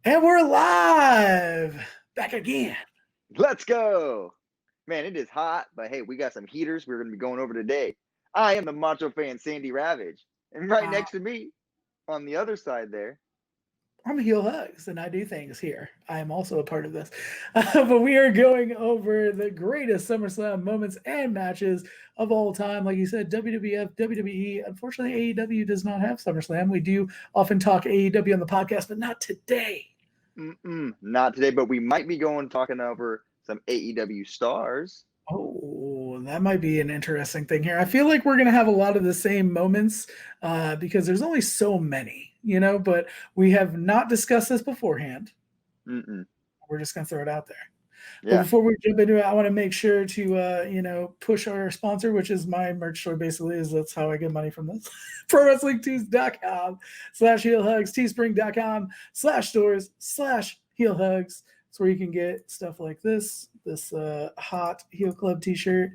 And we're live back again. Let's go. Man, it is hot, but hey, we got some heaters we're going to be going over today. I am the Macho Fan Sandy Ravage. And right Uh, next to me, on the other side there, I'm HeelHugz and I do things here. I am also a part of this. But we are going over the greatest SummerSlam moments and matches of all time. Like you said, WWF, WWE. Unfortunately, AEW does not have SummerSlam. We do often talk AEW on the podcast, but not today. not today, but we might be going talking over some AEW stars. Oh, that might be an interesting thing here. I feel like we're going to have a lot of the same moments because there's only so many, but we have not discussed this beforehand. Mm-mm. We're just going to throw it out there. But Yeah. before we jump into it, I want to make sure to, push our sponsor, which is my merch store, basically, is that's how I get money from this. ProWrestlingTees.com/HeelHugz, Teespring.com/stores/HeelHugz. It's where you can get stuff like this hot Heel Club t-shirt,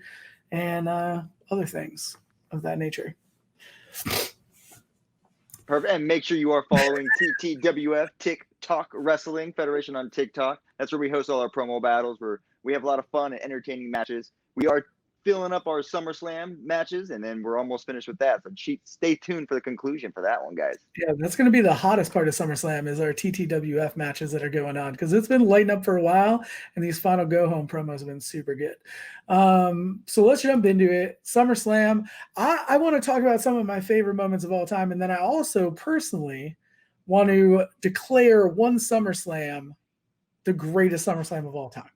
and other things of that nature. Perfect. And make sure you are following TTWF, TikTok Wrestling Federation on TikTok. That's where we host all our promo battles, where we have a lot of fun and entertaining matches. We are filling up our SummerSlam matches, and then we're almost finished with that. So stay tuned for the conclusion for that one, guys. Yeah, that's going to be the hottest part of SummerSlam is our TTWF matches that are going on because it's been lighting up for a while, and these final go-home promos have been super good. So let's jump into it. SummerSlam. I want to talk about some of my favorite moments of all time, and then I also personally want to declare one SummerSlam the greatest SummerSlam of all time.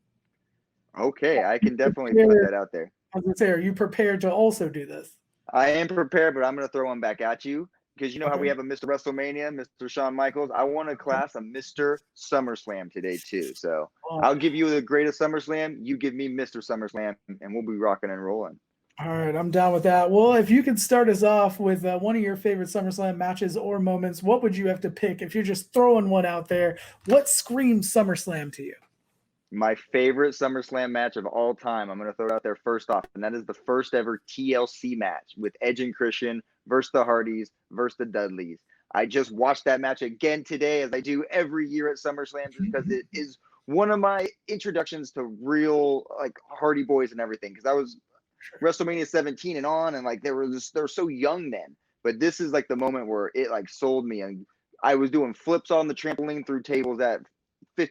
Okay, I can definitely put that out there. I was going to say, are you prepared to also do this? I am prepared, but I'm going to throw one back at you because you know how Okay. we have a Mr. WrestleMania, Mr. Shawn Michaels. I want to class a Mr. SummerSlam today too. So I'll give you the greatest SummerSlam. You give me Mr. SummerSlam, and we'll be rocking and rolling. All right, I'm down with that. Well, if you could start us off with one of your favorite SummerSlam matches or moments, what would you have to pick? If you're just throwing one out there, what screams SummerSlam to you? My favorite SummerSlam match of all time. I'm going to throw it out there first off, and that is the first ever TLC match with Edge and Christian versus the Hardys versus the Dudleys. I just watched that match again today, as I do every year at SummerSlam, because it is one of my introductions to real like Hardy Boys and everything. Because I was WrestleMania 17 and on, and like they were so young then. But this is like the moment where it like sold me, and I was doing flips on the trampoline through tables at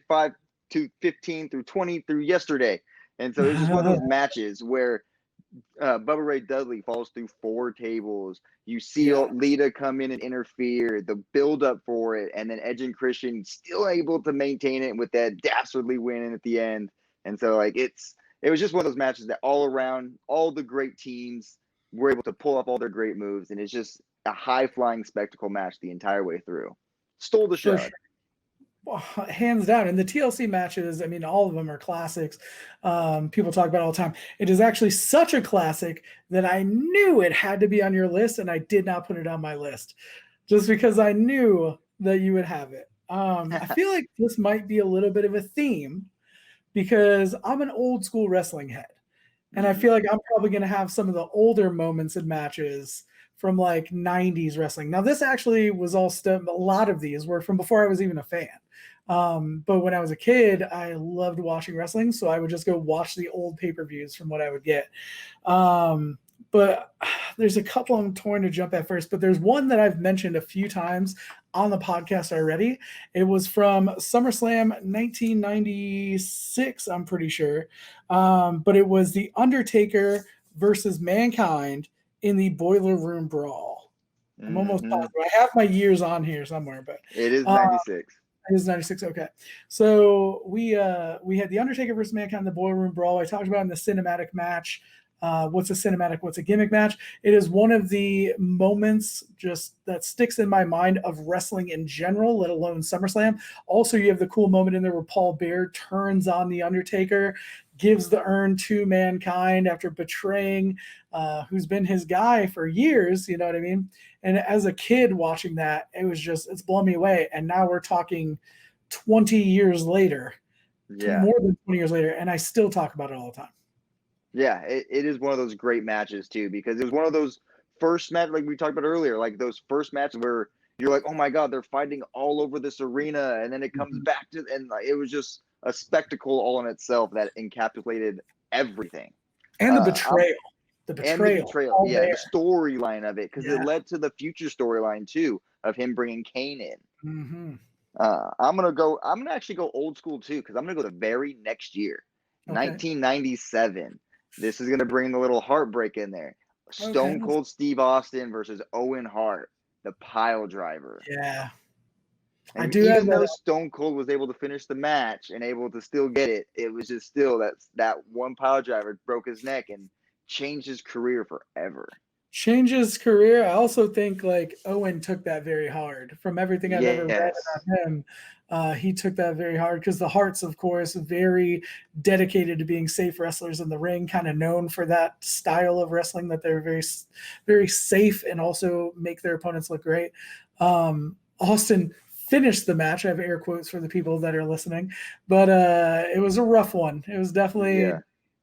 5 to 15 through 20 through yesterday. And so it was just one of those matches where Bubba Ray Dudley falls through 4 tables. You see Lita come in and interfere, the build up for it, and then Edge and Christian still able to maintain it with that dastardly win at the end. And so like it was just one of those matches that all around, all the great teams were able to pull off all their great moves, and it's just a high flying spectacle match the entire way through. Stole the show. Sure. Hands down. And the TLC matches, I mean, all of them are classics. People talk about it all the time. It is actually such a classic that I knew it had to be on your list, and I did not put it on my list just because I knew that you would have it. I feel like this might be a little bit of a theme because I'm an old school wrestling head. And I feel like I'm probably going to have some of the older moments and matches from like 90s wrestling. Now, this actually was all stuff, a lot of these were from before I was even a fan. But when I was a kid, I loved watching wrestling. So I would just go watch the old pay-per-views from what I would get. But there's a couple I'm torn to jump at first, but there's one that I've mentioned a few times on the podcast already. It was from SummerSlam 1996, I'm pretty sure. But it was The Undertaker versus Mankind in the Boiler Room Brawl. I'm almost positive. I have my years on here somewhere, but it is 96. It is 96. Okay. So we had The Undertaker versus Mankind in the Boiler Room Brawl. I talked about in the cinematic match. What's a cinematic, what's a gimmick match? It is one of the moments just that sticks in my mind of wrestling in general, let alone SummerSlam. Also, you have the cool moment in there where Paul Bear turns on The Undertaker, gives the urn to Mankind after betraying who's been his guy for years, you know what I mean? And as a kid watching that, it's blown me away. And now we're talking 20 years later, more than 20 years later, and I still talk about it all the time. Yeah, it is one of those great matches too, because it was one of those first matches, like we talked about earlier, like those first matches where you're like, oh my God, they're fighting all over this arena. And then it comes back to, and like, it was just a spectacle all in itself that encapsulated everything. And the I'm betrayal. The and the betrayal. betrayal, all yeah, there. the storyline of it, because it Yeah. led to the future storyline too of him bringing Kane in. Mm-hmm. I'm gonna actually go old school too, because I'm gonna go the very next year, Okay. 1997. This is gonna bring the little heartbreak in there. Okay. Stone Cold Steve Austin versus Owen Hart, the pile driver. Yeah. I And do have even though that. Stone Cold was able to finish the match and able to still get it, it was just still that one pile driver broke his neck and changed his career forever. Change his career. I also think like Owen took that very hard. From everything I've ever read Yes. about him, he took that very hard because the Harts, of course, very dedicated to being safe wrestlers in the ring, kind of known for that style of wrestling that they're very, very safe and also make their opponents look great. Austin finished the match. I have air quotes for the people that are listening, but it was a rough one. It was definitely. Yeah.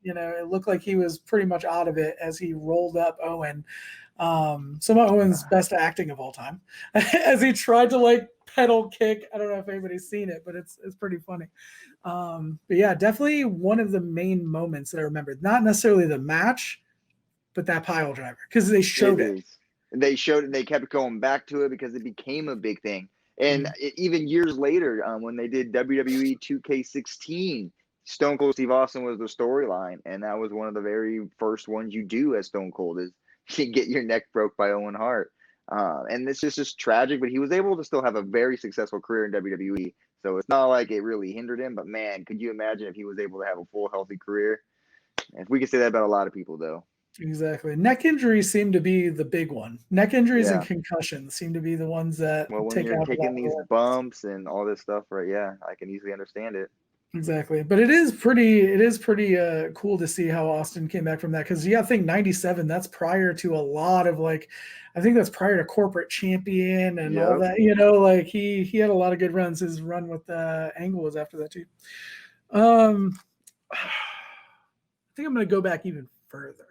It looked like he was pretty much out of it as he rolled up Owen. Some of Owen's best acting of all time, as he tried to like pedal kick. I don't know if anybody's seen it, but it's pretty funny. But yeah, definitely one of the main moments that I remembered. Not necessarily the match, but that pile driver because they showed it. They showed it. They kept going back to it because it became a big thing. And even years later, when they did WWE 2K16, Stone Cold Steve Austin was the storyline, and that was one of the very first ones you do as Stone Cold is you get your neck broke by Owen Hart. And it's just tragic, but he was able to still have a very successful career in WWE. So it's not like it really hindered him. But man, could you imagine if he was able to have a full, healthy career? If we could say that about a lot of people, though. Exactly. Neck injuries seem to be the big one. Neck injuries and Yeah. concussions seem to be the ones that Well, when take you're out a lot taking of these the bumps and all this stuff, right? Yeah, I can easily understand it. Exactly. But it is pretty cool to see how Austin came back from that. Cause I think 97, that's prior to a lot of like, I think that's prior to corporate champion and all Yep. that, like he had a lot of good runs. His run with Angle was after that too. I think I'm going to go back even further.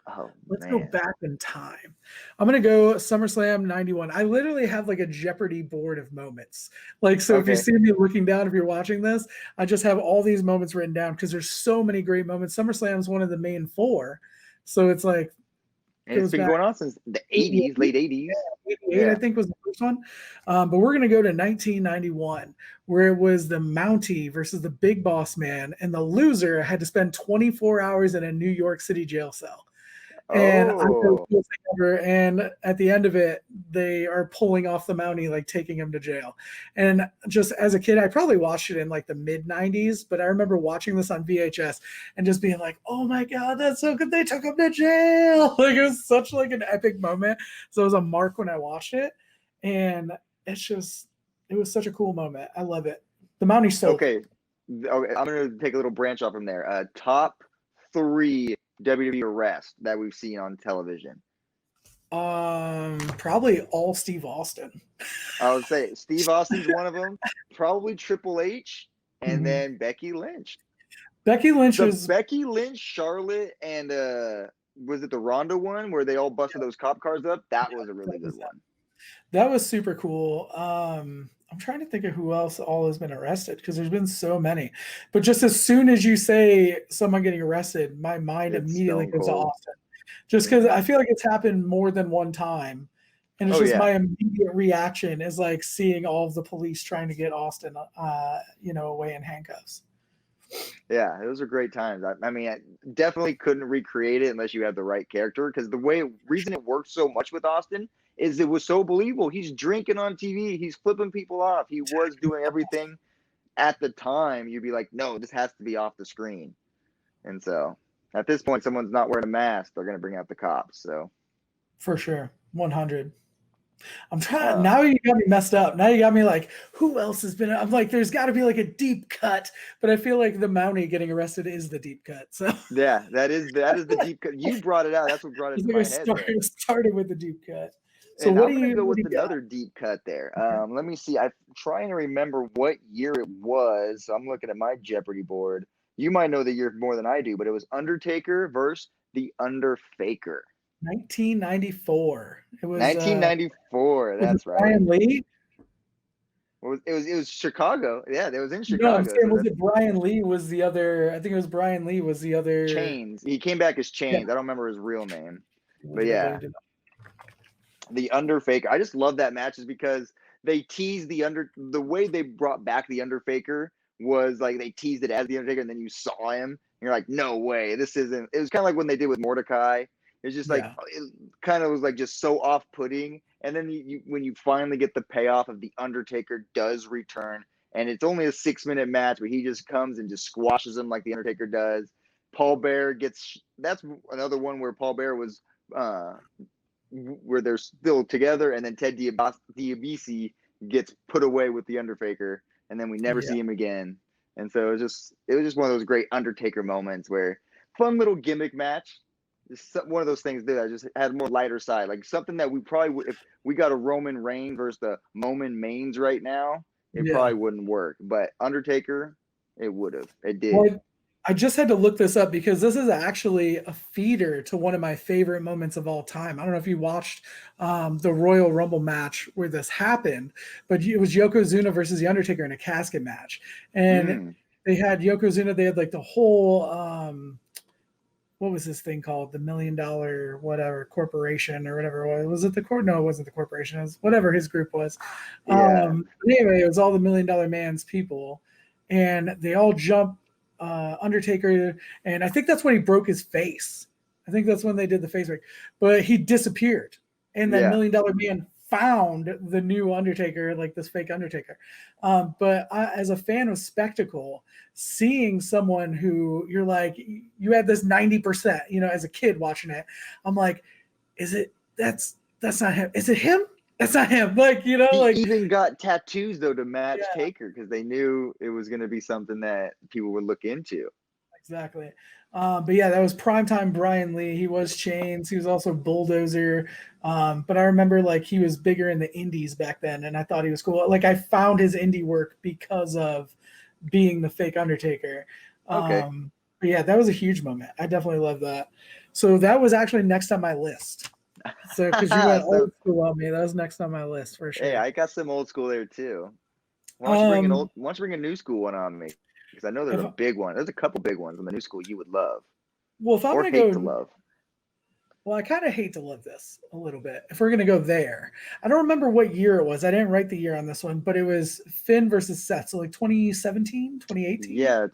Oh, Let's go man. back in time. I'm going to go SummerSlam 91. I literally have like a Jeopardy board of moments. Like, so if you Okay. see me looking down, if you're watching this, I just have all these moments written down because there's so many great moments. SummerSlam is one of the main four. So it's like, And it's goes been back going on since the 80s, late 80s. 88, I think was the first one. But we're going to go to 1991, where it was the Mountie versus the Big Boss Man, and the loser had to spend 24 hours in a New York City jail cell. And I thought it was Oh. the coolest thing ever. And at the end of it, they are pulling off the Mountie, like taking him to jail. And just as a kid, I probably watched it in like the mid 90s, but I remember watching this on VHS and just being like, oh my God, that's so good. They took him to jail. Like it was such like an epic moment. So it was a mark when I watched it. And it was such a cool moment. I love it. The Mountie's so Okay. Okay. I'm going to take a little branch off from there. Top 3 WWE arrests that we've seen on television. probably all Steve Austin. I would say Steve Austin's one of them. Probably Triple H, and Mhm. then Becky Lynch. Becky Lynch The is Becky Lynch, Charlotte, and was it the Ronda one where they all busted those cop cars up? That was a really good one. That was super cool. I'm trying to think of who else all has been arrested because there's been so many. But just as soon as you say someone getting arrested, my mind It's immediately Stone goes to Cold. Austin. Just because I feel like it's happened more than one time. And it's Oh, just yeah. my immediate reaction is like seeing all of the police trying to get Austin, away in handcuffs. Yeah, those are great times. I mean, I definitely couldn't recreate it unless you had the right character. Because reason it worked so much with Austin is it was so believable. He's drinking on TV. He's flipping people off. He was doing everything at the time. You'd be like, no, this has to be off the screen. And so at this point, someone's not wearing a mask. They're going to bring out the cops. So For sure. 100. I'm trying uh, now. You got me messed up. Now you got me like, who else has been? I'm like, there's got to be like a deep cut, but I feel like the Mountie getting arrested is the deep cut. So yeah, that is the deep cut. You brought it out. That's what brought it it's to like my head there. started with the deep cut. So And what I'm do gonna go what with do you got? another deep cut there. Let me see. I'm trying to remember what year it was. So I'm looking at my Jeopardy board. You might know the year more than I do, but it was Undertaker versus the Underfaker. 1994. It was 1994. was it That's right. Brian Lee? It was Chicago. Yeah, it was in No, I'm Chicago. saying So was that's it Brian Lee was the other I think it was Brian Lee was the other. Chains. He came back as Yeah, Chains. I don't remember his real name, but was it, I yeah, believe it. the Undertaker. I just love that match, is because they teased the way they brought back the Undertaker was like they teased it as the Undertaker, and then you saw him, and you're like, no way, this isn't. It was kind of like when they did with Mordecai. It's just like Yeah. it kind of was like just so off-putting, and then when you finally get the payoff of the Undertaker does return, and it's only a 6-minute match, but he just comes and just squashes him like the Undertaker does. Paul Bear gets, that's another one where Paul Bear was uh where they're still together, and then Ted DiBiase gets put away with the Undertaker, and then we never Yeah. see him again. And so it was just one of those great Undertaker moments where fun little gimmick match. Just one of those things that I just had more lighter side, like something that we probably would, if we got a Roman Reigns versus the Roman Mains right now, it Yeah. probably wouldn't work. But Undertaker, it would have. It did. Well, I just had to look this up because this is actually a feeder to one of my favorite moments of all time. I don't know if you watched the Royal Rumble match where this happened, but it was Yokozuna versus The Undertaker in a casket match. And Mm. they had Yokozuna, they had like the whole, what was this thing called? The $1 million whatever corporation or whatever it was. Was it the court? No, it wasn't the corporation. It was whatever his group was. Yeah. Anyway, it was all the $1 Million Man's people. And they all jump Undertaker, and I think that's when he broke his face. I think that's when they did the face break, but he disappeared, and then Yeah. $1 Million Man found the new Undertaker, like this fake Undertaker. But as a fan of spectacle, seeing someone who you're like, you had this 90%, as a kid watching it, I'm like, is it that's not him? Is it him? That's not him. Like, He like even got tattoos though to match yeah. Taker, because they knew it was going to be something that people would look into. Exactly. But yeah, that was primetime Brian Lee. He was Chains. He was also Bulldozer. But I remember like he was bigger in the indies back then, and I thought he was cool. Like I found his indie work because of being the fake Undertaker. Okay. But yeah, that was a huge moment. I definitely love that. So that was actually next on my list. So because you went So old school on me, that was next on my list for hey, sure. I got some old school there too. Um, Why don't you bring a new school one on me? Because I know there's if a big one. There's a couple big ones in the new school you would love well, if I'm or gonna hate to go. love. Well, I kind of hate to love this a little bit. If we're going to go there, I don't remember what year it was. I didn't write the year on this one, but it was Finn versus Seth. So like 2017, 2018. Yeah,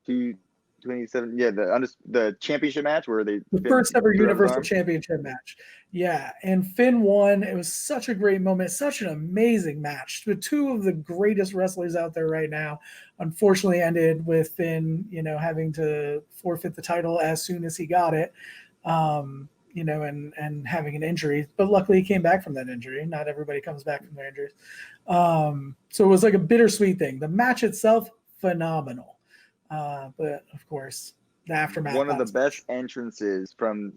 227. Yeah, the championship match where they The Finn first ever threw out his Universal arm. Championship match. Yeah. And Finn won. It was such a great moment, such an amazing match with two of the greatest wrestlers out there right now. Unfortunately, ended with Finn, having to forfeit the title as soon as he got it. And having an injury, but luckily he came back from that injury. Not everybody comes back from their injuries. So it was like a bittersweet thing. The match itself, phenomenal. But of course, the aftermath One of not the as best much. entrances from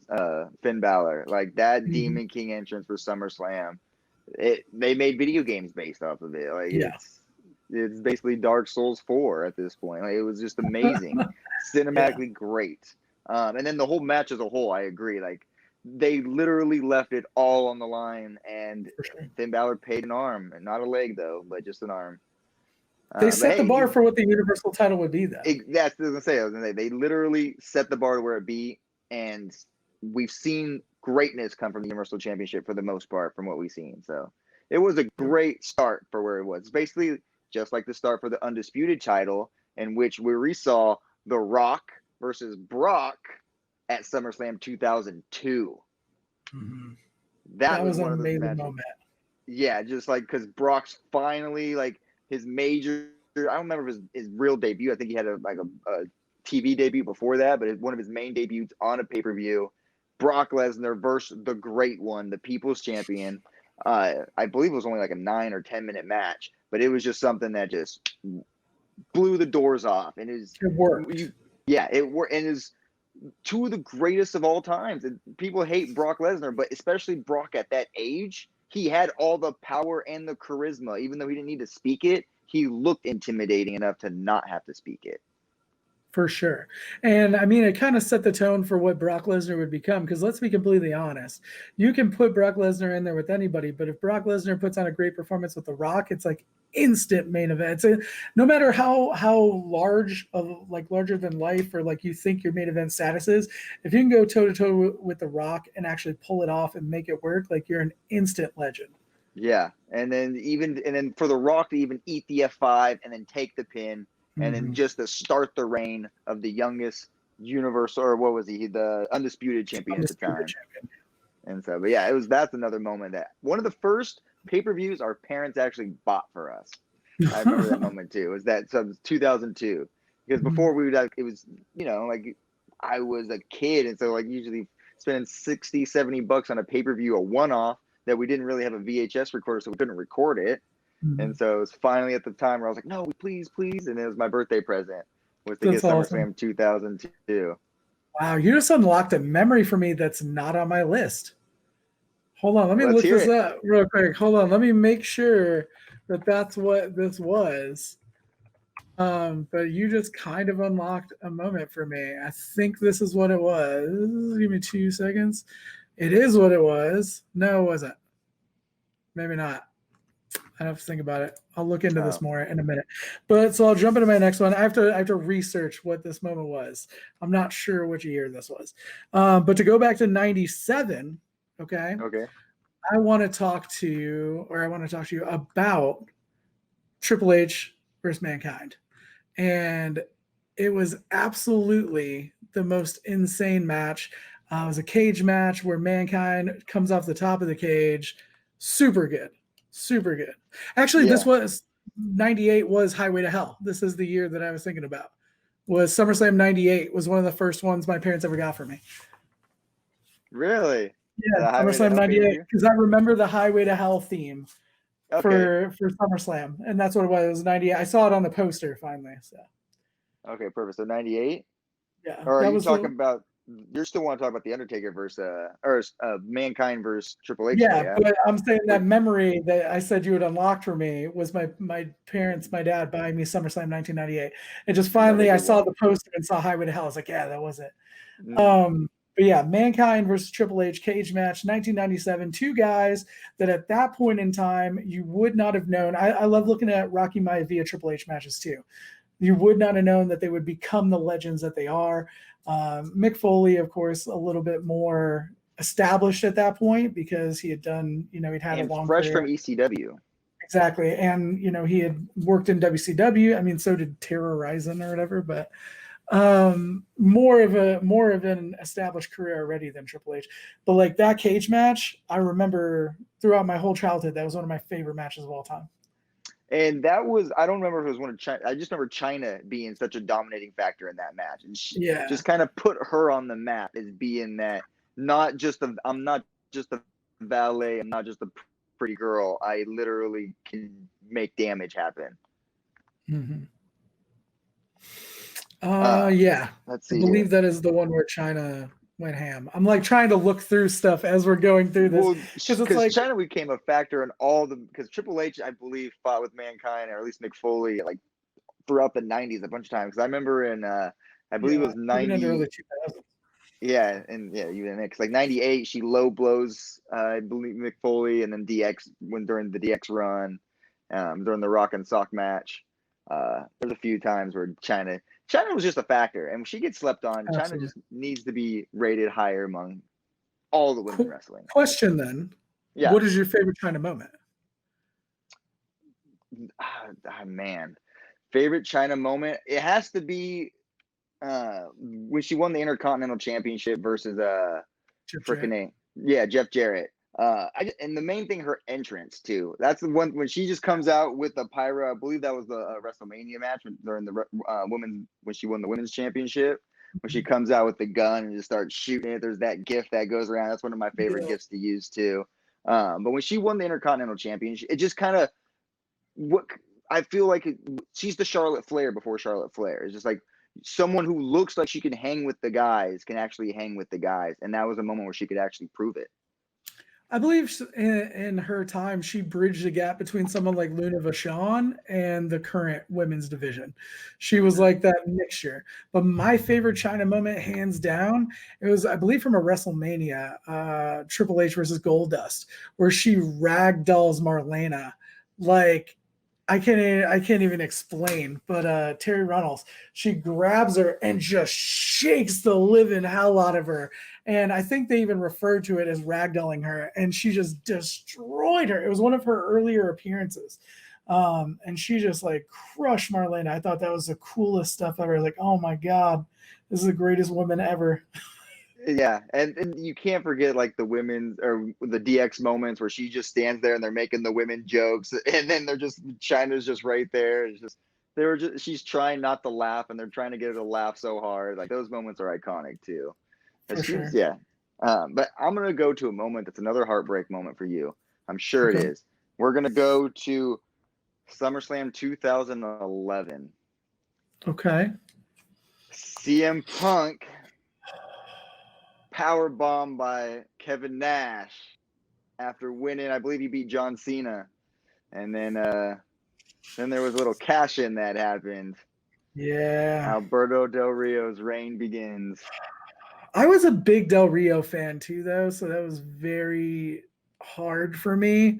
Finn Balor, like that Mm-hmm. Demon King entrance for SummerSlam. They made video games based off of it. Like Yeah. it's basically Dark Souls 4 at this point. Like it was just amazing, Yeah. cinematically great. And then the whole match as a whole, I agree. Like they literally left it all on the line, and For sure. Finn Balor paid an arm, and not a leg though, but just an arm. They But set the hey, bar for what the Universal title would be, though. that's what I was gonna say. They literally set the bar to where it be, and we've seen greatness come from the Universal Championship for the most part, from what we've seen. So it was a great start for where it was. It's basically just like the start for the undisputed title, in which we saw The Rock versus Brock at SummerSlam 2002. Mm-hmm. That That was was an one of those amazing matches. moment. Yeah, just like because Brock's finally like his major. I don't remember his real debut. I think he had a TV debut before that, but one of his main debuts on a pay per view. Brock Lesnar versus the Great One, the People's Champion. I believe it was only like a 9 or 10 minute match, but it was just something that just blew the doors off. And It worked. it worked, and is two of the greatest of all times. And people hate Brock Lesnar, but especially Brock at that age, he had all the power and the charisma. Even though he didn't need to speak it, he looked intimidating enough to not have to speak it. For sure. And I mean, it kind of set the tone for what Brock Lesnar would become. Because let's be completely honest, you can put Brock Lesnar in there with anybody, but if Brock Lesnar puts on a great performance with The Rock, it's like instant main event. No matter how large of like larger than life or like you think your main event status is, if you can go toe to toe with The Rock and actually pull it off and make it work, like you're an instant legend. Yeah, and then for The Rock to even eat the F5 and then take the pin, and then just to start the reign of the youngest Universal, or what was he, the undisputed champion at the time. And so, but yeah, that's another moment, that one of the first pay-per-views our parents actually bought for us. I remember that moment too. It was 2002, because before we would it was, you know, like I was a kid, and so like usually spending $60-$70 on a pay-per-view, a one-off, that we didn't really have a VHS recorder, so we couldn't record it. And so it was finally at the time where I was like, no, please. And it was my birthday present, was to get SummerSlam 2002. Wow, you just unlocked a memory for me that's not on my list. Hold on, let me look this up real quick. Hold on, let me make sure that that's what this was. But you just kind of unlocked a moment for me. I think this is what it was. Give me 2 seconds. It is what it was. No, it wasn't. Maybe not. I have to think about it. I'll look into this more in a minute. But so I'll jump into my next one. I have to research what this moment was. I'm not sure which year this was. But to go back to 97, okay. I want to talk to you about Triple H versus Mankind. And it was absolutely the most insane match. It was a cage match where Mankind comes off the top of the cage. Super good. Actually, This was 98 was Highway to Hell. This is the year that I was thinking about. Was SummerSlam 98 was one of the first ones my parents ever got for me. Really? Yeah, SummerSlam 98, because I remember the Highway to Hell theme for SummerSlam, and that's what it was. It was 98. I saw it on the poster finally. So. Okay, perfect. So 98. Yeah. Or are you talking about? You still want to talk about the Undertaker versus Mankind versus Triple H? Yeah, but I'm saying that memory that I said you would unlock for me was my parents, my dad buying me SummerSlam 1998. And just finally I saw the poster and saw Highway to Hell. I was like, yeah, that was it. But yeah, Mankind versus Triple H cage match, 1997. Two guys that at that point in time you would not have known. I love looking at Rocky Maivia Triple H matches too. You would not have known that they would become the legends that they are. Mick Foley, of course, a little bit more established at that point because he had done, he'd had a long fresh career. From ECW. Exactly. And, he had worked in WCW. I mean, so did Terror Rising or whatever, but more of an established career already than Triple H. But like that cage match, I remember throughout my whole childhood, that was one of my favorite matches of all time. And that was, I don't remember if it was one of China. I just remember China being such a dominating factor in that match. And she just kind of put her on the map as being that I'm not just a valet. I'm not just a pretty girl. I literally can make damage happen. Yeah. Let's see. I believe that is the one where China went ham. I'm like trying to look through stuff as we're going through this. Because China became a factor in because Triple H, I believe, fought with Mankind, or at least Mick Foley, like throughout the 90s a bunch of times. Because I remember in, I believe it was 90. Into early 2000s. Yeah, and even next, like 98, she low blows, I believe, Mick Foley, and then DX during the DX run, during the Rock and Sock match. There's a few times where China was just a factor, and when she gets slept on, Absolutely. China just needs to be rated higher among all the women wrestling. Question then, what is your favorite China moment? Man, favorite China moment? It has to be when she won the Intercontinental Championship versus Jeff Jarrett. And the main thing, her entrance too. That's the one when she just comes out with the pyro. I believe that was the WrestleMania match during the women when she won the women's championship. When she comes out with the gun and just starts shooting it. There's that gif that goes around. That's one of my favorite gifs to use too. But when she won the Intercontinental Championship, it just kind of I feel like she's the Charlotte Flair before Charlotte Flair. It's just like someone who looks like she can hang with the guys can actually hang with the guys, and that was a moment where she could actually prove it. I believe in her time, she bridged the gap between someone like Luna Vachon and the current women's division. She was like that mixture. But my favorite China moment, hands down, it was, I believe, from a WrestleMania, Triple H versus Goldust, where she ragdolls Marlena. Like, I can't even explain, but Terry Runnels, she grabs her and just shakes the living hell out of her. And I think they even referred to it as ragdolling her, and she just destroyed her. It was one of her earlier appearances. And she just like crushed Marlena. I thought that was the coolest stuff ever. Like, oh my God, this is the greatest woman ever. Yeah, and you can't forget like the women or the DX moments where she just stands there and they're making the women jokes, and then they're just China's just right there. It's just she's trying not to laugh, and they're trying to get her to laugh so hard. Like those moments are iconic too. For sure. Yeah. But I'm gonna go to a moment that's another heartbreak moment for you. I'm sure it Okay. is. We're gonna go to SummerSlam 2011. Okay. CM Punk power bomb by Kevin Nash after winning. I believe he beat John Cena, and then there was a little cash in that happened. Yeah. Alberto Del Rio's reign begins. I was a big Del Rio fan too, though, so that was very hard for me.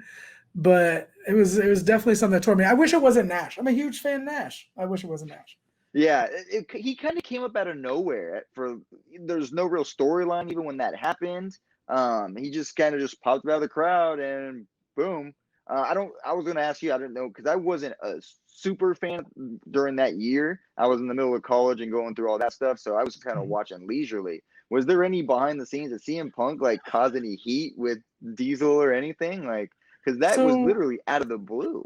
But it was definitely something that tore me. I wish it wasn't Nash. I'm a huge fan of Nash. I wish it wasn't Nash. Yeah, he kind of came up out of nowhere. There's no real storyline even when that happened. He just kind of just popped out of the crowd and boom. I was gonna ask you. I don't know because I wasn't a super fan during that year. I was in the middle of college and going through all that stuff, so I was kind of watching leisurely. Was there any behind the scenes that CM Punk like caused any heat with Diesel or anything like? Because that was So literally out of the blue.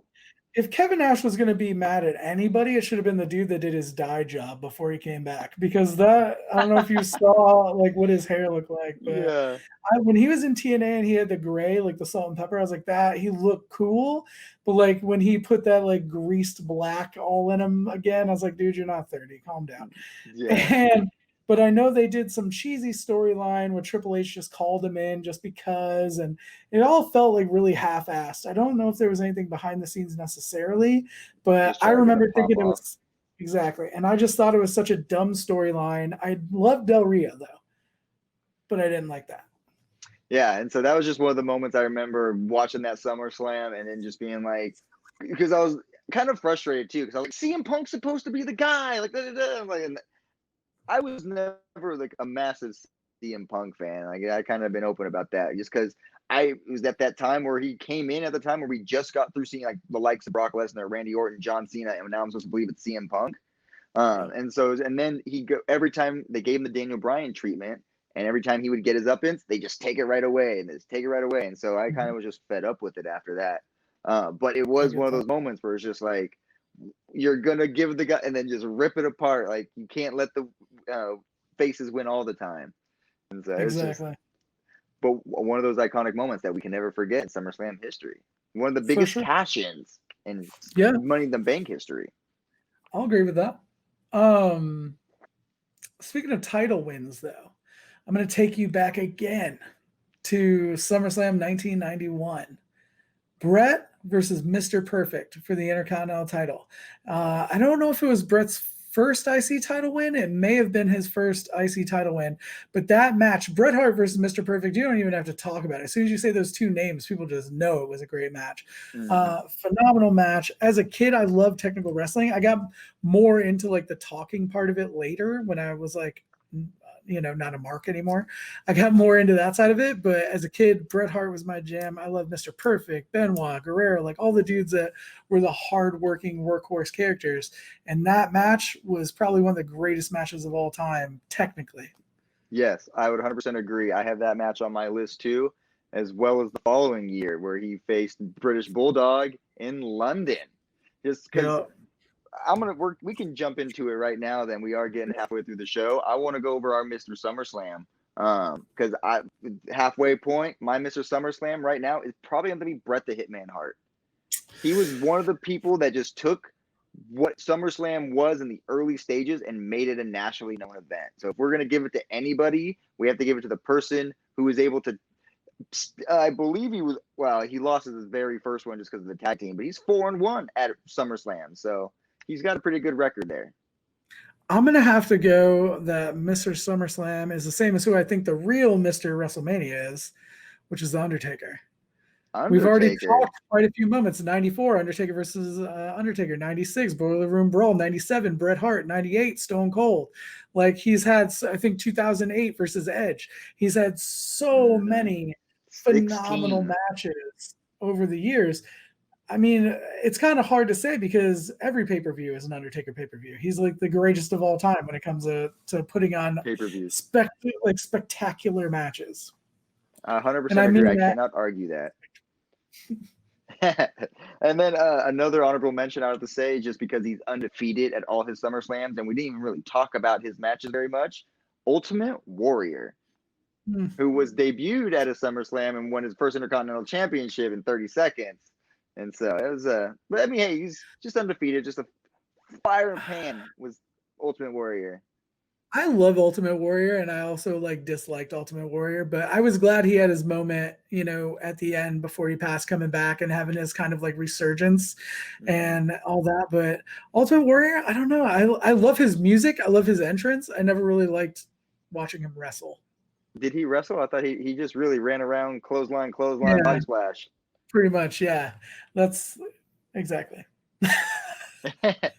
if Kevin Nash was going to be mad at anybody, it should have been the dude that did his dye job before he came back. Because that, I don't know if you saw like what his hair looked like, but Yeah. when he was in TNA and he had the gray, like the salt and pepper, I was like, that he looked cool. But like when he put that like greased black all in him again, I was like, dude, you're not 30. Calm down. Yeah. But I know they did some cheesy storyline where Triple H just called him in just because, and it all felt like really half-assed. I don't know if there was anything behind the scenes necessarily, but Just I trying to get a remember pop thinking it off. was exactly, and I just thought it was such a dumb storyline. I loved Del Rio though, but I didn't like that. Yeah, and so that was just one of the moments I remember watching that SummerSlam and then just being like, because I was kind of frustrated too, because I was like, CM Punk's supposed to be the guy, like, da, da, da. Like, and I was never like a massive CM Punk fan. Like, I kind of been open about that, just because it was at that time where he came in at the time where we just got through seeing like the likes of Brock Lesnar, Randy Orton, John Cena, and now I'm supposed to believe it's CM Punk. And then every time they gave him the Daniel Bryan treatment, and every time he would get his up-ins, they just take it right away and just take it right away. And so I kind of was just fed up with it after that. But it I was one get of that. those moments where it's just like you're gonna give the guy and then just rip it apart. Like you can't let the faces win all the time. And so it's just, Exactly. but one of those iconic moments that we can never forget in SummerSlam history. One of the For biggest sure. cash-ins in Yeah, Money in the Bank history. I'll agree with that. Um, Speaking of title wins, though, I'm going to take you back again to SummerSlam 1991. Brett versus Mr. Perfect for the Intercontinental title. I don't know if it was Brett's first IC title win. It may have been his first IC title win, but that match, Bret Hart versus Mr. Perfect, you don't even have to talk about it. As soon as you say those two names, people just know it was a great match. Phenomenal match. As a kid, I loved technical wrestling. I got more into like the talking part of it later when I was like, not a mark anymore. I got more into that side of it, but as a kid, Bret Hart was my jam. I love Mr. Perfect, Benoit, Guerrero, like all the dudes that were the hardworking workhorse characters. And that match was probably one of the greatest matches of all time, technically. Yes, I would 100% agree. I have that match on my list too, as well as the following year where he faced British Bulldog in London. Just because Yeah. we can jump into it right now. Then we are getting halfway through the show. I want to go over our Mr. SummerSlam because halfway point, my Mr. SummerSlam right now is probably going to be Bret the Hitman Hart. He was one of the people that just took what SummerSlam was in the early stages and made it a nationally known event. So if we're going to give it to anybody, we have to give it to the person who was able to I believe he was. Well, he lost his very first one just because of the tag team, but he's 4-1 at SummerSlam, so he's got a pretty good record there. I'm going to have to go that Mr. SummerSlam is the same as who I think the real Mr. WrestleMania is, which is The Undertaker. We've already talked quite a few moments. 94, Undertaker versus Undertaker. 96, Boiler Room Brawl. 97, Bret Hart. 98, Stone Cold. Like, he's had, I think, 2008 versus Edge. He's had so many phenomenal matches over the years. I mean, it's kind of hard to say because every pay-per-view is an Undertaker pay-per-view. He's like the greatest of all time when it comes to putting on pay-per-views, spectacular matches. 100% agree. I cannot argue that. And then another honorable mention I have to say, just because he's undefeated at all his SummerSlams, and we didn't even really talk about his matches very much. Ultimate Warrior, who was debuted at a SummerSlam and won his first Intercontinental Championship in 30 seconds. And so it was but I mean, hey, he's just undefeated, just a fire and pan was Ultimate Warrior. I love Ultimate Warrior, and I also disliked Ultimate Warrior, but I was glad he had his moment, at the end before he passed, coming back and having his kind of resurgence and all that. But Ultimate Warrior, I don't know. I love his music. I love his entrance. I never really liked watching him wrestle. Did he wrestle? I thought he just really ran around, clothesline, body splash. Pretty much, yeah. That's exactly. Hey,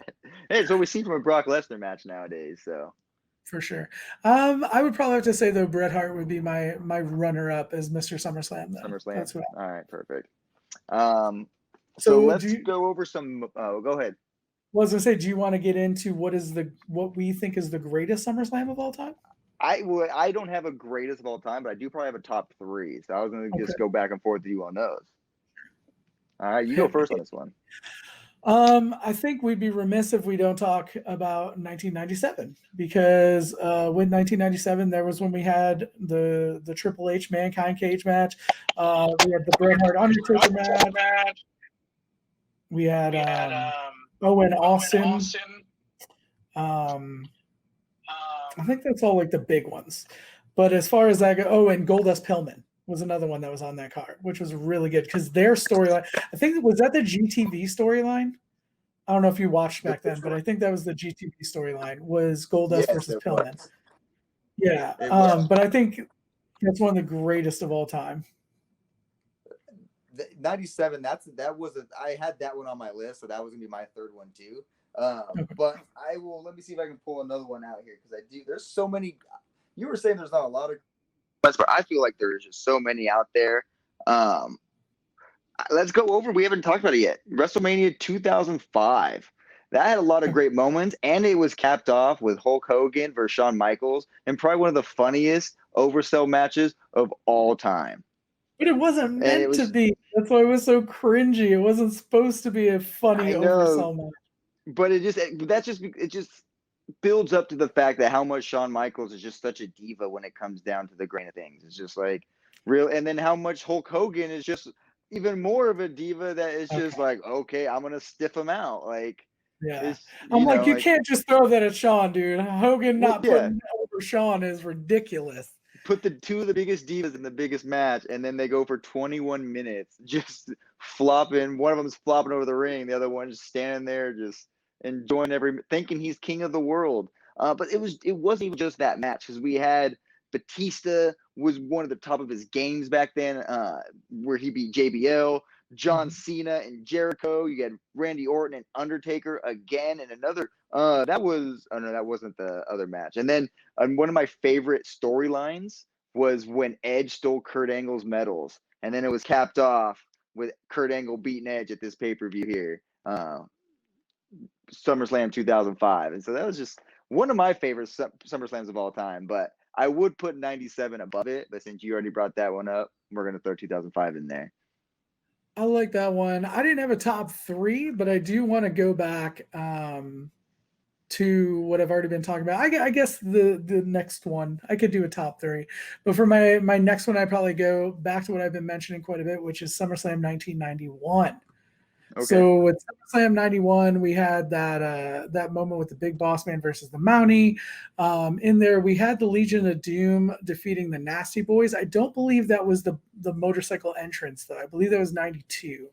it's what we see from a Brock Lesnar match nowadays, so. For sure. I would probably have to say, though, Bret Hart would be my runner-up as Mr. SummerSlam. Though. SummerSlam. That's what. All right, perfect. So let's go over some. Go ahead. Well, I was gonna say, do you want to get into what we think is the greatest SummerSlam of all time? I don't have a greatest of all time, but I do probably have a top 3. So I was gonna just go back and forth with you on those. All right, you go first on this one. I think we'd be remiss if we don't talk about 1997, because with 1997, there was when we had the Triple H Mankind Cage match. We had the Bret Hart Undertaker match. We had Owen Austin. I think that's all the big ones. But as far as I go, and Goldust Pillman was another one that was on that card, which was really good because their storyline, I think, was that the GTV storyline? I don't know if you watched back then, but I think that was the GTV storyline, was Goldust versus Pillman. Yeah. But I think that's one of the greatest of all time. 97, I had that one on my list, so that was gonna be my third one too. But let me see if I can pull another one out here, because there's so many. You were saying there's not a lot of, but I feel like there's just so many out there. Let's go over. We haven't talked about it yet. WrestleMania 2005. That had a lot of great moments, and it was capped off with Hulk Hogan versus Shawn Michaels, and probably one of the funniest oversell matches of all time. But it wasn't meant to be. That's why it was so cringy. It wasn't supposed to be a funny oversell match. But it just builds up to the fact that how much Shawn Michaels is just such a diva when it comes down to the grain of things. It's just real, and then how much Hulk Hogan is just even more of a diva that is just okay, I'm gonna stiff him out. You can't just throw that at Shawn, dude. Hogan not putting over Shawn is ridiculous. Put the two of the biggest divas in the biggest match, and then they go for 21 minutes just flopping. One of them's flopping over the ring, the other one just standing there just enjoying thinking he's king of the world. But it wasn't even just that match, because we had Batista was one of the top of his games back then, where he beat JBL, John Cena and Jericho. You had Randy Orton and Undertaker again, and another. That wasn't the other match. And then one of my favorite storylines was when Edge stole Kurt Angle's medals, and then it was capped off with Kurt Angle beating Edge at this pay-per-view here, SummerSlam 2005. And so that was just one of my favorite SummerSlams of all time. But I would put 97 above it, but since you already brought that one up, we're going to throw 2005 in there. I like that one. I didn't have a top 3, but I do want to go back to what I've already been talking about. I guess the next one, I could do a top 3. But for my next one, I'd probably go back to what I've been mentioning quite a bit, which is SummerSlam 1991. Okay. So with SummerSlam 91, we had that moment with the Big Boss Man versus the Mountie. In there, we had the Legion of Doom defeating the Nasty Boys. I don't believe that was the motorcycle entrance, though. I believe that was 92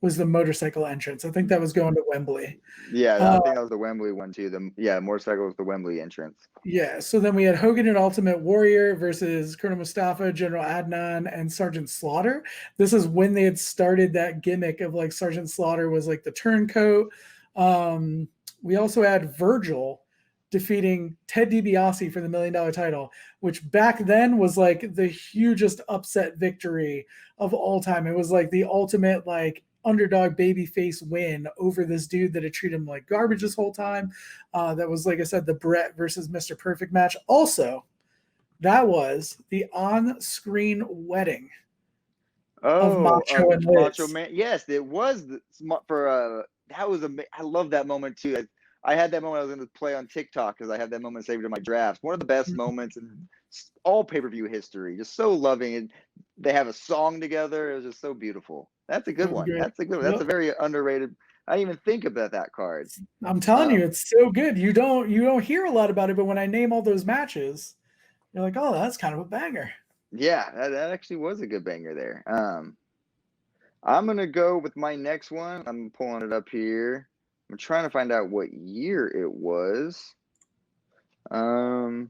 was the motorcycle entrance. I think that was going to Wembley. Yeah, I think that was the Wembley one too. Motorcycle was the Wembley entrance. Yeah, so then we had Hogan and Ultimate Warrior versus Colonel Mustafa, General Adnan, and Sergeant Slaughter. This is when they had started that gimmick of like Sergeant Slaughter was like the turncoat. We also had Virgil defeating Ted DiBiase for the $1 Million title, which back then was like the hugest upset victory of all time. It was like the ultimate like underdog baby face win over this dude that had treated him like garbage this whole time. That was, like I said, the Brett versus Mr. Perfect match. Also, that was the on-screen wedding of Macho and Liz. Macho Man. Yes, it was that was I love that moment too. I had that moment I was going to play on TikTok because I had that moment saved in my drafts. One of the best moments in all pay-per-view history. Just so loving, and they have a song together. It was just so beautiful. That's a good one. Great. That's a good one. That's a very underrated. I didn't even think about that card. I'm telling you, it's so good. You don't hear a lot about it, but when I name all those matches, you're like, oh, that's kind of a banger. Yeah, that actually was a good banger there. I'm gonna go with my next one. I'm pulling it up here. I'm trying to find out what year it was. You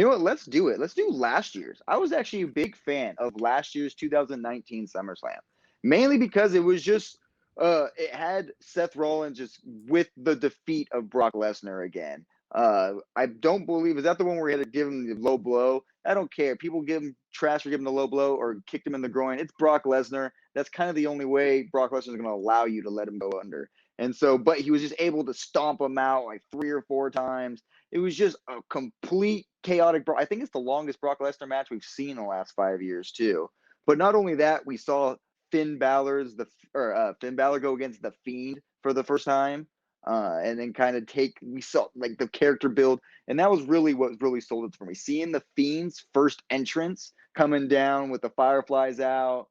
know what? Let's do it. Let's do last year's. I was actually a big fan of last year's 2019 SummerSlam, mainly because it was just it had Seth Rollins just with the defeat of Brock Lesnar again. I don't believe, is that the one where he had to give him the low blow? I don't care. People give him trash for giving the low blow or kicked him in the groin. It's Brock Lesnar. That's kind of the only way Brock Lesnar is going to allow you to let him go under. And so, but he was just able to stomp him out like 3 or 4 times. It was just a complete chaotic. I think it's the longest Brock Lesnar match we've seen in the last 5 years too. But not only that, we saw Finn Balor go against the Fiend for the first time. And then we saw like the character build, and that was really what really sold it for me. Seeing the Fiend's first entrance coming down with the fireflies out,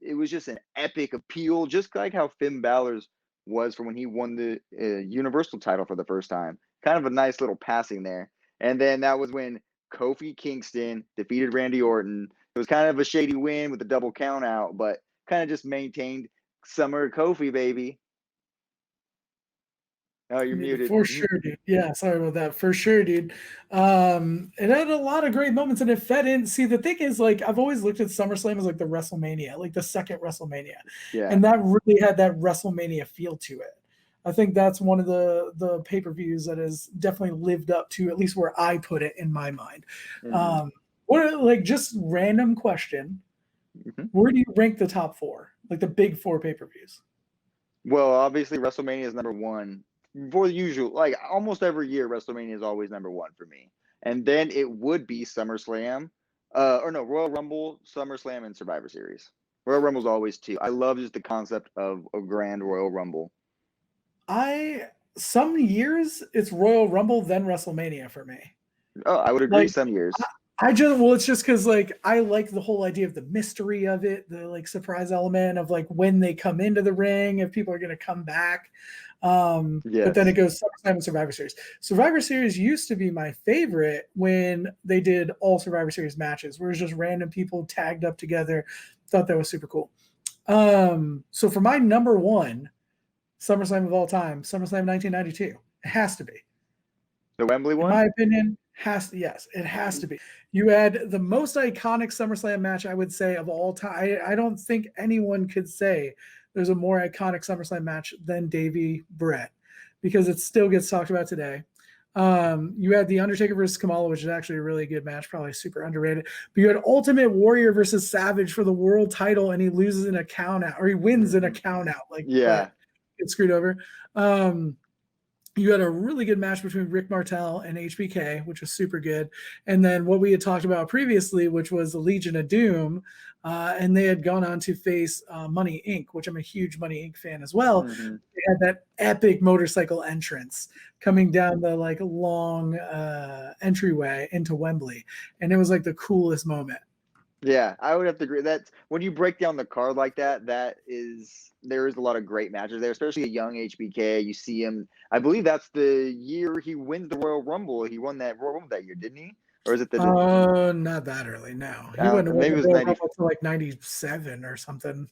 it was just an epic appeal, just like how Finn Balor's was for when he won the Universal title for the first time. Kind of a nice little passing there. And then that was when Kofi Kingston defeated Randy Orton. It was kind of a shady win with the double count out, but kind of just maintained Summer Kofi, baby. Oh, you're muted. For sure, dude. Yeah, sorry about that. For sure, dude. It had a lot of great moments, and it fed in. See, the thing is, like, I've always looked at SummerSlam as like the WrestleMania, like the second WrestleMania. Yeah. And that really had that WrestleMania feel to it. I think that's one of the pay-per-views that has definitely lived up to at least where I put it in my mind. Mm-hmm. Just random question. Mm-hmm. Where do you rank the top 4? Like the big 4 pay-per-views? Well, obviously WrestleMania is number 1. For the usual, like almost every year, WrestleMania is always number 1 for me. And then it would be SummerSlam, Royal Rumble, SummerSlam, and Survivor Series. Royal Rumble's always 2. I love just the concept of a grand Royal Rumble. Some years it's Royal Rumble, then WrestleMania for me. Oh, I would agree. Like, some years. It's just because like I like the whole idea of the mystery of it, the like surprise element of like when they come into the ring, if people are going to come back. Yes. But then it goes SummerSlam and Survivor Series. Survivor Series used to be my favorite when they did all Survivor Series matches, where it's just random people tagged up together. Thought that was super cool. So for my number 1 SummerSlam of all time, SummerSlam 1992, it has to be the Wembley one. In my opinion, it has to be. You had the most iconic SummerSlam match, I would say, of all time. I don't think anyone could say there's a more iconic SummerSlam match than Davey Brett, because it still gets talked about today. You had The Undertaker versus Kamala, which is actually a really good match, probably super underrated. But you had Ultimate Warrior versus Savage for the world title, and he loses in a count out, or he wins in a count out. Like, yeah, gets screwed over. You had a really good match between Rick Martel and HBK, which was super good. And then what we had talked about previously, which was the Legion of Doom, and they had gone on to face Money Inc., which I'm a huge Money Inc. fan as well. Mm-hmm. They had that epic motorcycle entrance coming down the like long entryway into Wembley, and it was like the coolest moment. Yeah, I would have to agree. That when you break down the card like that, there is a lot of great matches there, especially a young HBK. You see him. I believe that's the year he wins the Royal Rumble. He won that Royal Rumble that year, didn't he? Or is it the? Not that early. No, he wouldn't have won Maybe it the was Royal 90. Rumble until like 97 or something.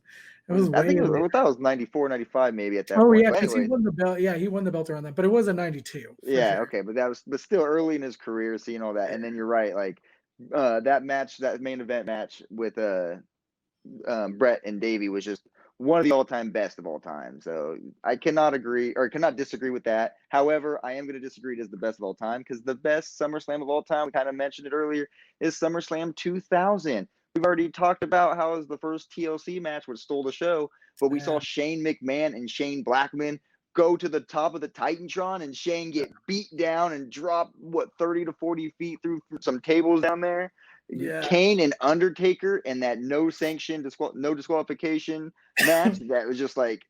It was I way think it was. later. I thought it was 94, 95 maybe at that Oh point. yeah, But because he anyway, won the belt. Yeah, he won the belt around that, but it was a 92 for yeah, sure. okay, but still early in his career, seeing all that, and then you're right, like that match, that main event match with Brett and Davey was just one of the all-time best of all time. So I cannot agree or cannot disagree with that. However, I am going to disagree it is the best of all time because the best SummerSlam of all time, we kind of mentioned it earlier, is SummerSlam 2000. We've already talked about how it was the first TLC match which stole the show, but we saw Shane McMahon and Shane Blackman go to the top of the Titantron and Shane get beat down and drop 30 to 40 feet through some tables down there. Yeah. Kane and Undertaker and that no disqualification match that was just like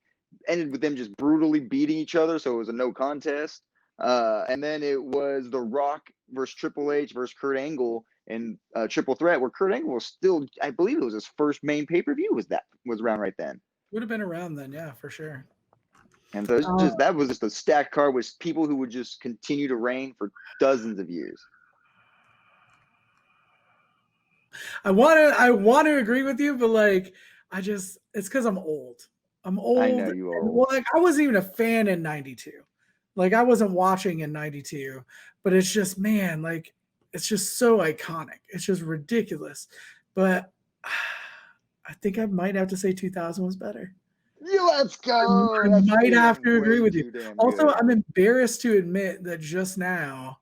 ended with them just brutally beating each other, so it was a no contest. And then it was The Rock versus Triple H versus Kurt Angle in Triple Threat, where Kurt Angle was still, I believe it was his first main pay-per-view was around right then. Would have been around then, yeah, for sure. And so that was just a stacked card with people who would just continue to reign for dozens of years. I want to agree with you, but like it's because I'm old. I'm old. I know you are old. Well, like I wasn't even a fan in '92. Like I wasn't watching in '92, but it's just, man, like it's just so iconic. It's just ridiculous. But I think I might have to say 2000 was better. Yeah, let's go. I might have to agree with you. Also, good. I'm embarrassed to admit that just now,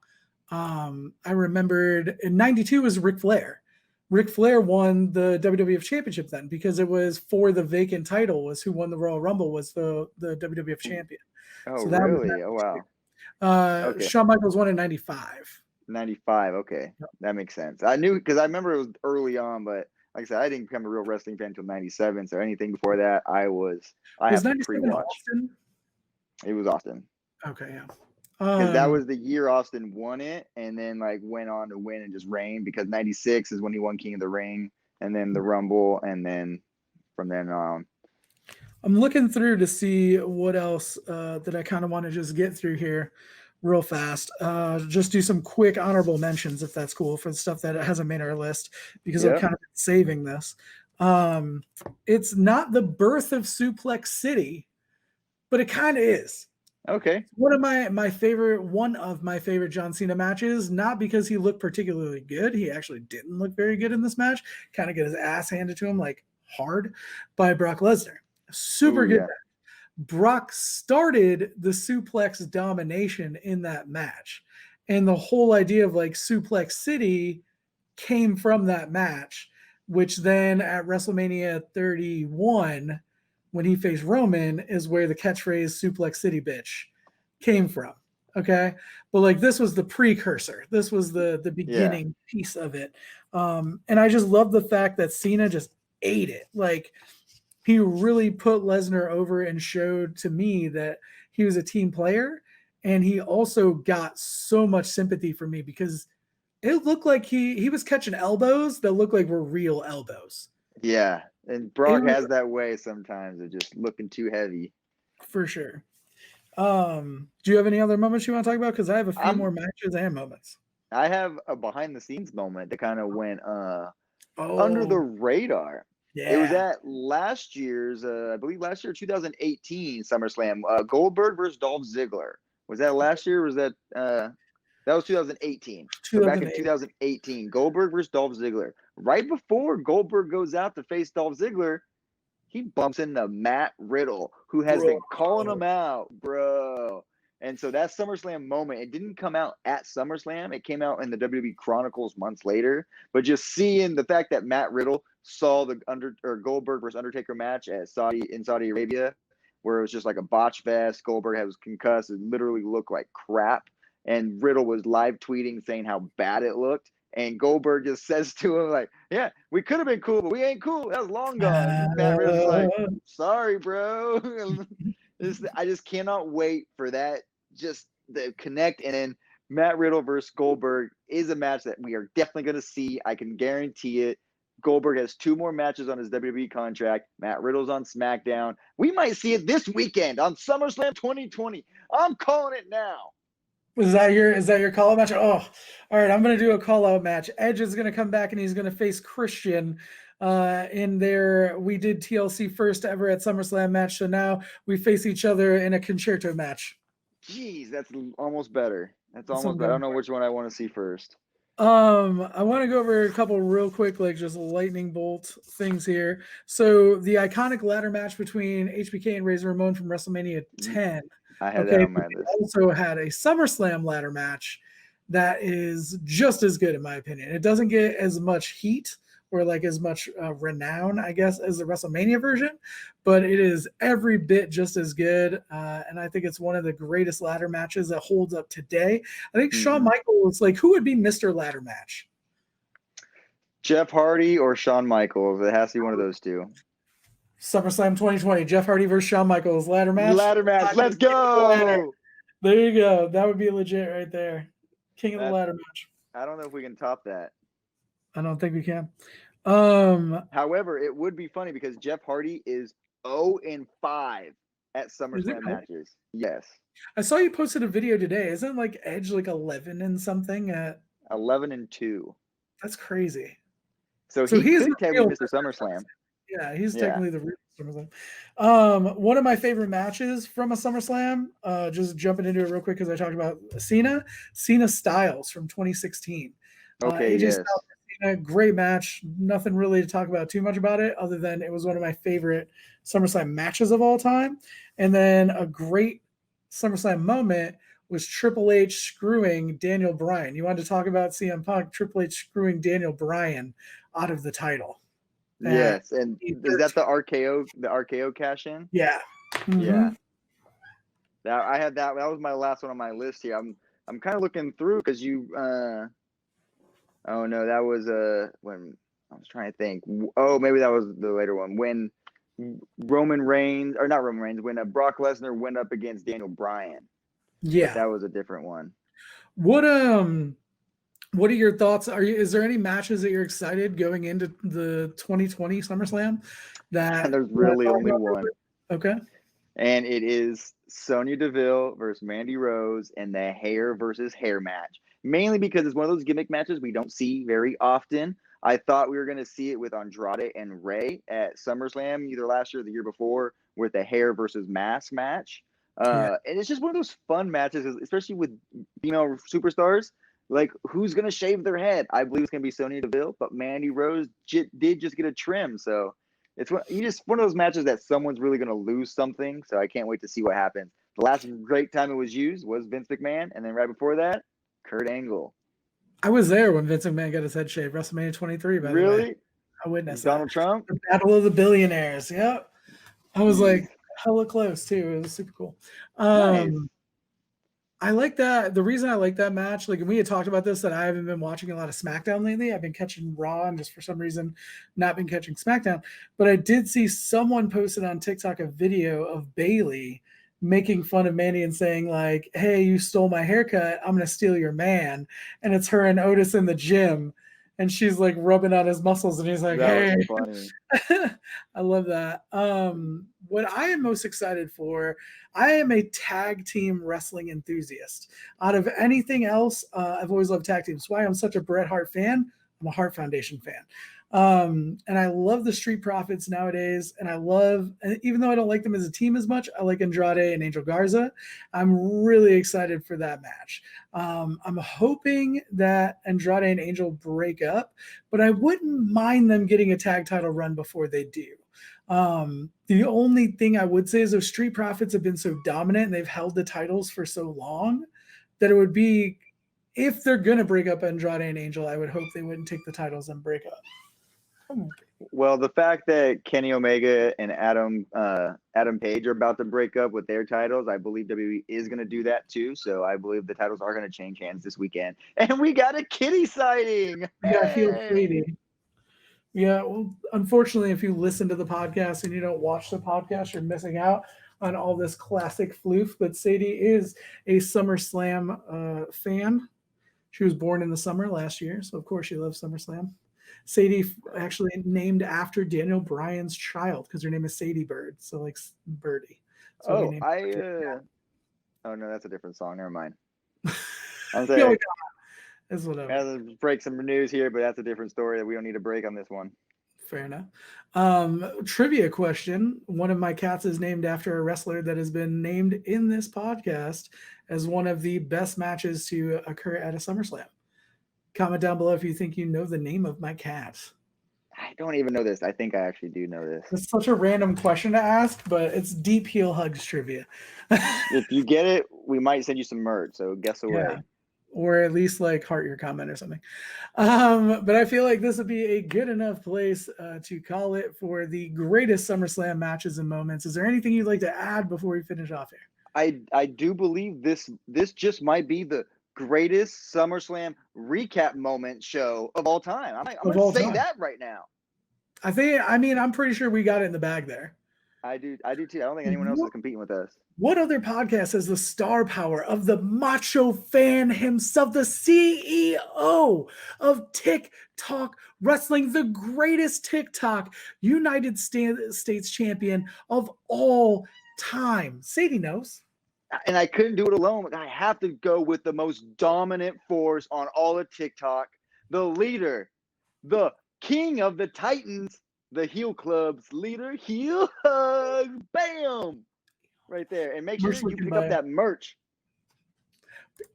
I remembered in '92 was Ric Flair. Ric Flair won the WWF Championship then because it was for the vacant title. Was who won the Royal Rumble was the WWF champion. Oh, so that really? Oh, wow. Okay. Shawn Michaels won in '95. 95. Okay, Yep. That makes sense. I knew because I remember it was early on, but like I said, I didn't become a real wrestling fan until '97. So anything before that, I have to pre-watch. Austin? It was Austin. Okay, yeah. Because that was the year Austin won it, and then like went on to win and just reign. Because '96 is when he won King of the Ring, and then the Rumble, and then from then on. I'm looking through to see what else that I kind of want to just get through here real fast. Just do some quick honorable mentions, if that's cool, for the stuff that hasn't made our list, because I've kind of been saving this. It's not the birth of Suplex City, but it kind of is. Okay. One of my favorite John Cena matches, not because he looked particularly good. He actually didn't look very good in this match. Kind of get his ass handed to him like hard by Brock Lesnar. Super good. Yeah. Brock started the suplex domination in that match. And the whole idea of like Suplex City came from that match, which then at WrestleMania 31, when he faced Roman, is where the catchphrase Suplex City bitch came from. Okay. But like this was the precursor. This was the beginning piece of it. And I just love the fact that Cena just ate it. Like he really put Lesnar over and showed to me that he was a team player. And he also got so much sympathy for me because it looked like he was catching elbows that looked like were real elbows. Yeah. And Brock has that way sometimes of just looking too heavy. For sure. Do you have any other moments you want to talk about? Because I have a few more matches and moments. I have a behind the scenes moment that kind of went under the radar. Yeah. It was at last year's, I believe last year, 2018 SummerSlam. Goldberg versus Dolph Ziggler. Was that last year? Or was that that was 2018? So back in 2018, Goldberg versus Dolph Ziggler. Right before Goldberg goes out to face Dolph Ziggler, he bumps into Matt Riddle, who has been calling him out, bro. And so that SummerSlam moment, it didn't come out at SummerSlam. It came out in the WWE Chronicles months later. But just seeing the fact that Matt Riddle saw the Goldberg versus Undertaker match in Saudi Arabia, where it was just like a botch fest. Goldberg was concussed. It literally looked like crap. And Riddle was live tweeting saying how bad it looked. And Goldberg just says to him, like, yeah, we could have been cool, but we ain't cool. That was long gone. Matt Riddle's like, sorry, bro. I just cannot wait for that, just the connect. And then Matt Riddle versus Goldberg is a match that we are definitely going to see. I can guarantee it. Goldberg has 2 more matches on his WWE contract. Matt Riddle's on SmackDown. We might see it this weekend on SummerSlam 2020. I'm calling it now. Is that your call out match? Oh, all right. I'm gonna do a call out match. Edge is gonna come back and he's gonna face Christian. In there, we did TLC first ever at SummerSlam match, so now we face each other in a concerto match. Jeez, that's almost better. That's almost better. I don't know which one I want to see first. I want to go over a couple real quick, like just lightning bolt things here. So the iconic ladder match between HBK and Razor Ramon from WrestleMania 10. I had that on my list. Also had a SummerSlam ladder match that is just as good in my opinion. It doesn't get as much heat or like as much renown, I guess, as the WrestleMania version, but it is every bit just as good. And I think it's one of the greatest ladder matches that holds up today. I think Shawn Michaels, like, who would be Mr. Ladder Match? Jeff Hardy or Shawn Michaels. It has to be one of those two. SummerSlam 2020, Jeff Hardy versus Shawn Michaels, ladder match. Ladder match, let's go. There you go. That would be legit right there. King of the ladder match. I don't know if we can top that. I don't think we can. However, it would be funny because Jeff Hardy is 0-5 at SummerSlam matches. Yes. I saw you posted a video today. Isn't like Edge like 11 and something at 11-2? That's crazy. So he's technically Mr. SummerSlam. Yeah, he's technically the real SummerSlam. One of my favorite matches from a SummerSlam, just jumping into it real quick because I talked about Cena Styles from 2016. Okay, AJ yes. Styles, Cena, great match. Nothing really to talk about too much about it other than it was one of my favorite SummerSlam matches of all time. And then a great SummerSlam moment was Triple H screwing Daniel Bryan. You wanted to talk about CM Punk, Triple H screwing Daniel Bryan out of the title. Yes, and is that the RKO cash in? Yeah. Mm-hmm. Yeah. That I had that was my last one on my list here. I'm kind of looking through because you oh no, that was when I was trying to think. Oh, maybe that was the later one when Roman Reigns or not Roman Reigns when Brock Lesnar went up against Daniel Bryan. Yeah. But that was a different one. What are your thoughts? Is there any matches that you're excited going into the 2020 SummerSlam? There's really only one. Okay. And it is Sonya Deville versus Mandy Rose and the hair versus hair match. Mainly because it's one of those gimmick matches we don't see very often. I thought we were going to see it with Andrade and Rey at SummerSlam either last year or the year before with the hair versus mask match. And it's just one of those fun matches, especially with female superstars. Like, who's going to shave their head? I believe it's going to be Sonya Deville, but Mandy Rose did just get a trim. So it's one of those matches that someone's really going to lose something. So I can't wait to see what happens. The last great time it was used was Vince McMahon. And then right before that, Kurt Angle. I was there when Vince McMahon got his head shaved. WrestleMania 23, by the way. Really? I witnessed Donald Trump? The Battle of the Billionaires. Yep. I was like hella close too. It was super cool. Nice. I like that. The reason I like that match, like, and we had talked about this, that I haven't been watching a lot of SmackDown lately. I've been catching Raw and just for some reason not been catching SmackDown. But I did see someone posted on TikTok a video of Bayley making fun of Mandy and saying like, "Hey, you stole my haircut. I'm going to steal your man." And it's her and Otis in the gym. And she's like rubbing on his muscles and he's like, that "Hey." was funny. I love that. What I am most excited for, I am a tag team wrestling enthusiast. Out of anything else, I've always loved tag teams. That's why I'm such a Bret Hart fan. I'm a Hart Foundation fan. And I love the Street Profits nowadays. And I love, even though I don't like them as a team as much, I like Andrade and Angel Garza. I'm really excited for that match. I'm hoping that Andrade and Angel break up, but I wouldn't mind them getting a tag title run before they do. The only thing I would say is those Street Profits have been so dominant and they've held the titles for so long that it would be, if they're going to break up Andrade and Angel, I would hope they wouldn't take the titles and break up. Well, the fact that Kenny Omega and Adam Page are about to break up with their titles, I believe WWE is going to do that too. So I believe the titles are going to change hands this weekend. And we got a kitty sighting. We got heel Sadie. Yeah, well, unfortunately, if you listen to the podcast and you don't watch the podcast, you're missing out on all this classic floof. But Sadie is a SummerSlam fan. She was born in the summer last year, so of course she loves SummerSlam. Sadie actually named after Daniel Bryan's child because her name is Sadie Bird. So like Birdie. Oh, oh no, that's a different song. Never mind. I'm Feel saying, like it's whatever. let's break some news here, but that's a different story that we don't need to break on this one. Fair enough. Trivia question. One of my cats is named after a wrestler that has been named in this podcast as one of the best matches to occur at a SummerSlam. Comment down below if you think you know the name of my cat. I don't even know this. I think I actually do know this. It's such a random question to ask, but it's deep HeelHugz trivia. If you get it, we might send you some merch. So guess away. Yeah. Or at least like heart your comment or something. But I feel like this would be a good enough place to call it for the greatest SummerSlam matches and moments. Is there anything you'd like to add before we finish off here? I do believe this just might be the greatest SummerSlam recap moment show of all time. I'm going to say that right now. I'm pretty sure we got it in the bag there. I do too. I don't think anyone else is competing with us. What other podcast has the star power of the Macho Fan himself, the CEO of TikTok Wrestling, the greatest TikTok United States champion of all time? Sadie knows. And I couldn't do it alone. I have to go with the most dominant force on all of TikTok, the leader, the king of the Titans, the Heel Club's leader, HeelHugz. Bam! Right there. And make sure you pick up that merch.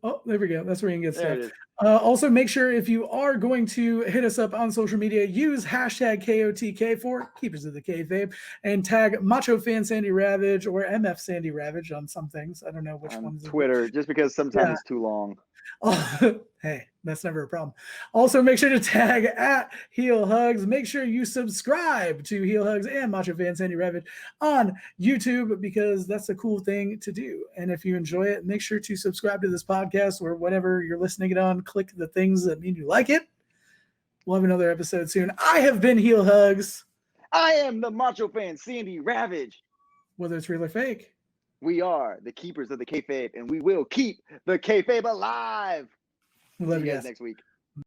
Oh, there we go. That's where you can get stuff. Also, make sure if you are going to hit us up on social media, use hashtag KOTK for Keepers of the Kayfabe and tag MachoFanSandyRavage or MFSandyRavage on some things. I don't know which one's Twitter, just because sometimes it's too long. Oh, hey, that's never a problem. Also, make sure to tag at HeelHugz. Make sure you subscribe to HeelHugz and MachoFanSandyRavage on YouTube because that's a cool thing to do. And if you enjoy it, make sure to subscribe to this podcast or whatever you're listening it on. Click the things that mean you like it. We'll have another episode soon. I have been HeelHugz. I am the MachoFanSandyRavage. Whether it's real or fake, we are the keepers of the kayfabe, and we will keep the kayfabe alive. Love See you guys next week.